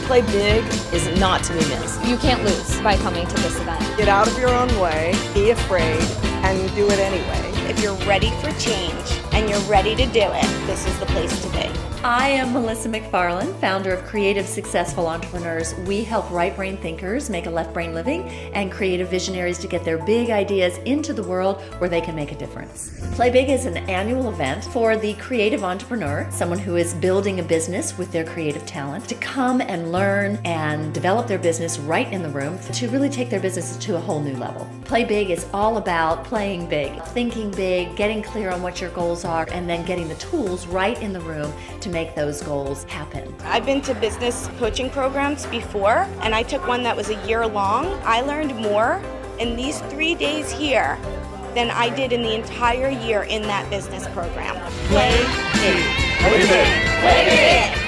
Play big is not to be missed. You can't lose by coming to this event. Get out of your own way, be afraid, and do it anyway. If you're ready for change and you're ready to do it, this is the place to be. I am Melissa McFarlane, founder of Creative Successful Entrepreneurs. We help right brain thinkers make a left brain living and creative visionaries to get their big ideas into the world where they can make a difference. Play Big is an annual event for the creative entrepreneur, someone who is building a business with their creative talent, to come and learn and develop their business right in the room to really take their business to a whole new level. Play Big is all about playing big, thinking big, getting clear on what your goals are, and then getting the tools right in the room to make those goals happen. I've been to business coaching programs before, and I took one that was a year long. I learned more in these 3 days here than I did in the entire year in that business program. Play big. Play big. Play big.